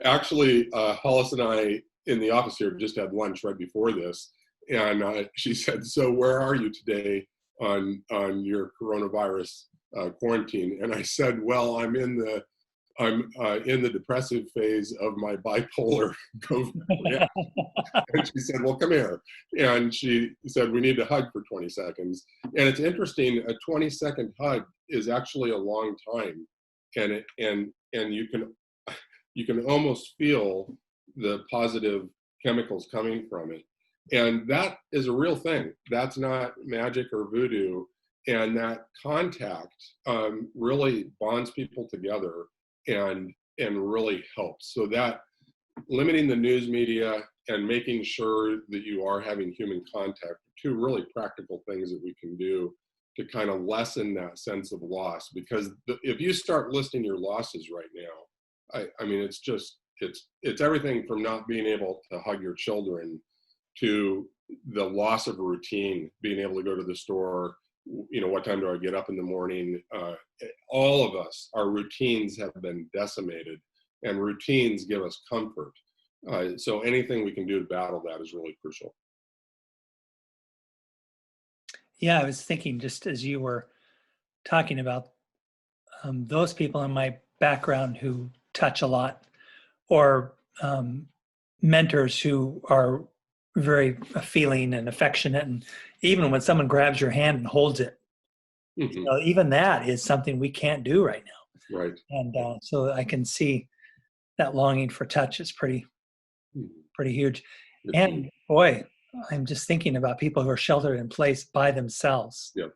Actually, Hollis and I in the office here just had lunch right before this, and she said, "So where are you today on your coronavirus quarantine?" And I said, "Well, I'm in the depressive phase of my bipolar COVID reaction." And she said, "Well, come here." And she said, "We need to hug for 20 seconds." And it's interesting, a 20-second hug is actually a long time. And you can almost feel the positive chemicals coming from it. And that is a real thing. That's not magic or voodoo. And that contact really bonds people together and really helps. So that limiting the news media and making sure that you are having human contact are two really practical things that we can do to kind of lessen that sense of loss. Because if you start listing your losses right now, I mean, it's everything from not being able to hug your children to the loss of routine, being able to go to the store, what time do I get up in the morning? All of us, our routines have been decimated, and routines give us comfort. So anything we can do to battle that is really crucial. Yeah, I was thinking just as you were talking about those people in my background who touch a lot, or mentors who are very feeling and affectionate, and even when someone grabs your hand and holds it, Mm-hmm. even that is something we can't do right now. Right. And so I can see that longing for touch is pretty huge. It's And huge. boy, I'm just thinking about people who are sheltered in place by themselves. Yep.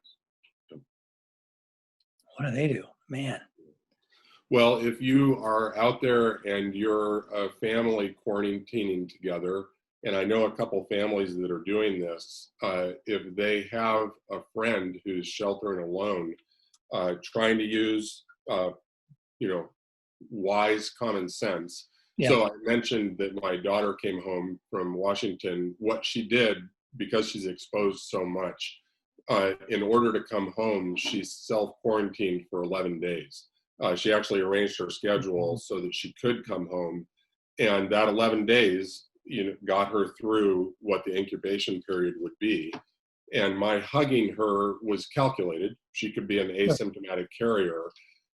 What do they do, man? Well, if you are out there and you're a family quarantining together, and I know a couple families that are doing this, if they have a friend who's sheltering alone, trying to use, wise common sense. Yeah. So I mentioned that my daughter came home from Washington. What she did, because she's exposed so much, in order to come home, she self-quarantined for 11 days. She actually arranged her schedule so that she could come home. And that 11 days, got her through what the incubation period would be. And my hugging her was calculated. She could be an asymptomatic carrier.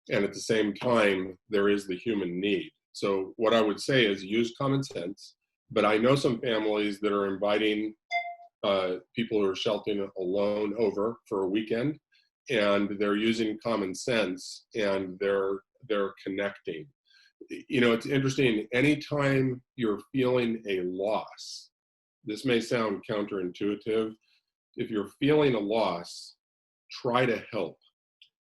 And at the same time, there is the human need. So what I would say is use common sense. But I know some families that are inviting people who are sheltering alone over for a weekend, and they're using common sense, and they're connecting. It's interesting. Anytime you're feeling a loss, this may sound counterintuitive. If you're feeling a loss, try to help.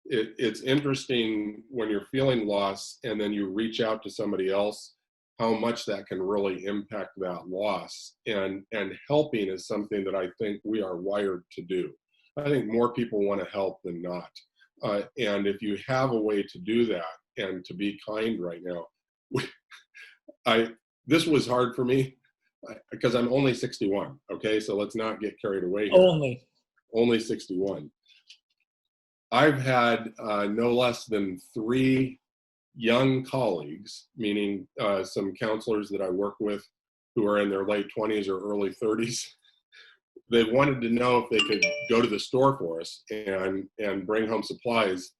It's interesting when you're feeling loss and then you reach out to somebody else, how much that can really impact that loss. And helping is something that I think we are wired to do. I think more people want to help than not. And if you have a way to do that and to be kind right now, this was hard for me because I'm only 61. Okay, so let's not get carried away here. Only 61. I've had no less than 3 young colleagues, meaning some counselors that I work with who are in their late 20s or early 30s. They wanted to know if they could go to the store for us and bring home supplies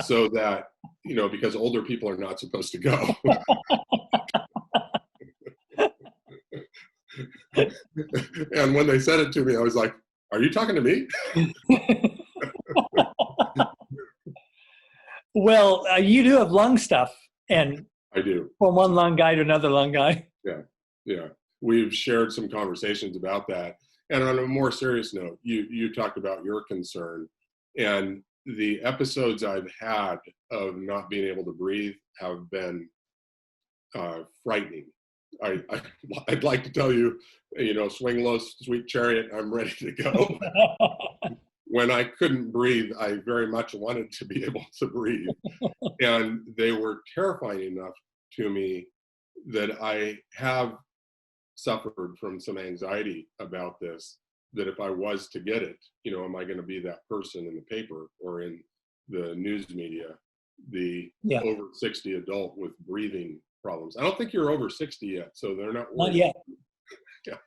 so that, because older people are not supposed to go. And when they said it to me, I was like, are you talking to me? Well, you do have lung stuff, and I do. From one lung guy to another lung guy. Yeah. We've shared some conversations about that. And on a more serious note, you talked about your concern, and the episodes I've had of not being able to breathe have been frightening. I'd like to tell you, swing low, sweet chariot, I'm ready to go. When I couldn't breathe, I very much wanted to be able to breathe. And they were terrifying enough to me that I have suffered from some anxiety about this, that if I was to get it, am I going to be that person in the paper or in the news media, the over 60 adult with breathing problems. I don't think you're over 60 yet, so they're not Not worried. yet. Yeah.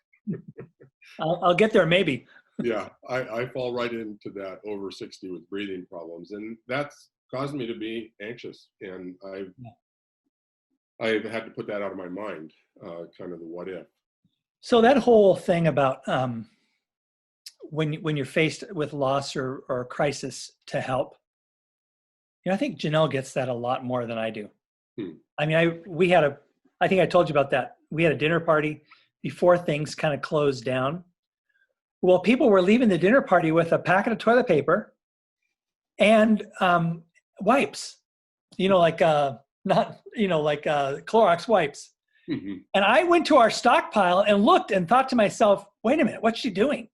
I'll get there maybe. Yeah, I fall right into that over 60 with breathing problems, and that's caused me to be anxious, and I've had to put that out of my mind, kind of the what if. So that whole thing about when you're faced with loss or crisis, to help, I think Janelle gets that a lot more than I do. I mean, I think I told you about that. We had a dinner party before things kind of closed down. Well, people were leaving the dinner party with a packet of toilet paper and wipes, like not, like Clorox wipes. Mm-hmm. And I went to our stockpile and looked and thought to myself, wait a minute, what's she doing?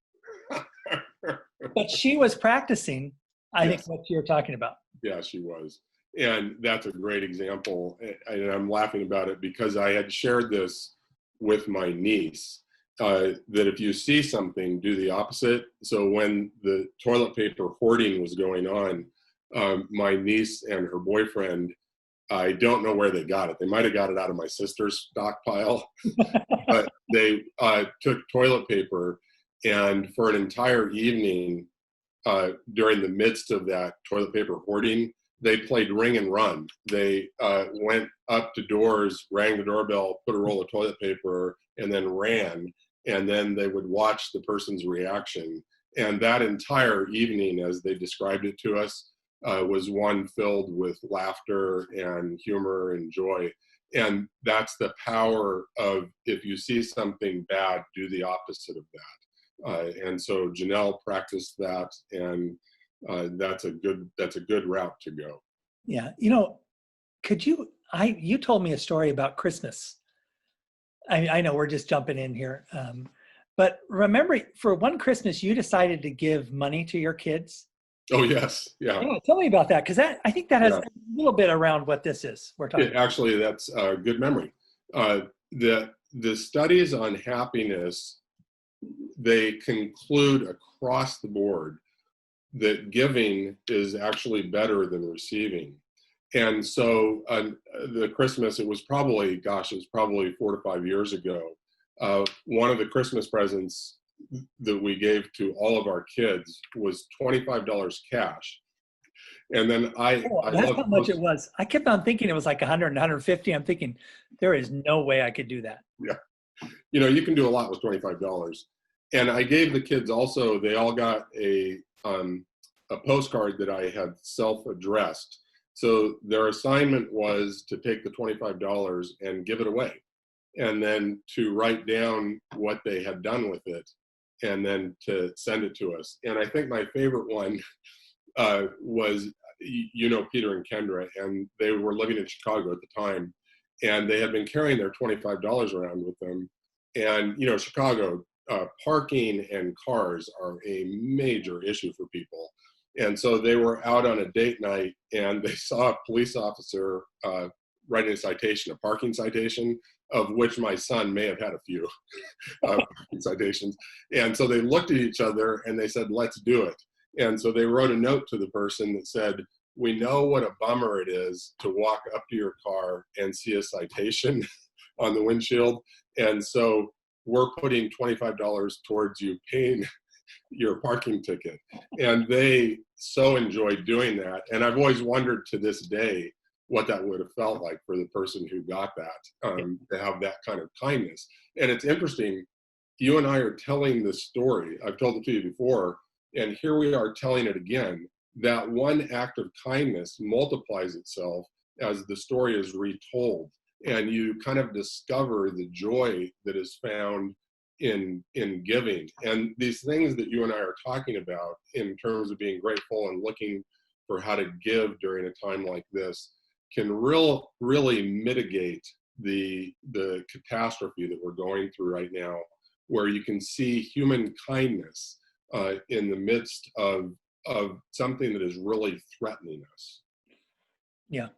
But she was practicing, I think, what you're talking about. Yeah, she was. And that's a great example. And I'm laughing about it because I had shared this with my niece, that if you see something, do the opposite. So when the toilet paper hoarding was going on, my niece and her boyfriend, I don't know where they got it. They might have got it out of my sister's stockpile, but they took toilet paper, and for an entire evening, during the midst of that toilet paper hoarding, they played ring and run. They went up to doors, rang the doorbell, put a roll of toilet paper, and then ran. And then they would watch the person's reaction. And that entire evening, as they described it to us, was one filled with laughter and humor and joy. And that's the power of, if you see something bad, do the opposite of that. And so Janelle practiced that, and that's a good route to go. Yeah. You told me a story about Christmas. I know we're just jumping in here. But remember, for one Christmas, you decided to give money to your kids. Oh, yes. Yeah. Tell me about that, because I think that has a little bit around what this is we're talking about. Actually, that's a good memory. The studies on happiness, they conclude across the board that giving is actually better than receiving. And so the Christmas, it was probably 4 to 5 years ago. One of the Christmas presents that we gave to all of our kids was $25 cash. And then that's how much it was. I kept on thinking it was like 100, 150. I'm thinking, there is no way I could do that. Yeah. You can do a lot with $25. And I gave the kids also, they all got a postcard that I had self-addressed. So their assignment was to take the $25 and give it away, and then to write down what they had done with it, and then to send it to us. And I think my favorite one was, Peter and Kendra, and they were living in Chicago at the time, and they had been carrying their $25 around with them. And, Chicago, parking and cars are a major issue for people. And so they were out on a date night, and they saw a police officer writing a parking citation, of which my son may have had a few citations. And so they looked at each other and they said, let's do it. And so they wrote a note to the person that said, we know what a bummer it is to walk up to your car and see a citation on the windshield. And so we're putting $25 towards you paying your parking ticket. And they so enjoyed doing that. And I've always wondered to this day what that would have felt like for the person who got that, to have that kind of kindness. And it's interesting, you and I are telling this story. I've told it to you before, and here we are telling it again. That one act of kindness multiplies itself as the story is retold. And you kind of discover the joy that is found in giving. And these things that you and I are talking about in terms of being grateful and looking for how to give during a time like this can really mitigate the catastrophe that we're going through right now, where you can see human kindness in the midst of something that is really threatening us. Yeah.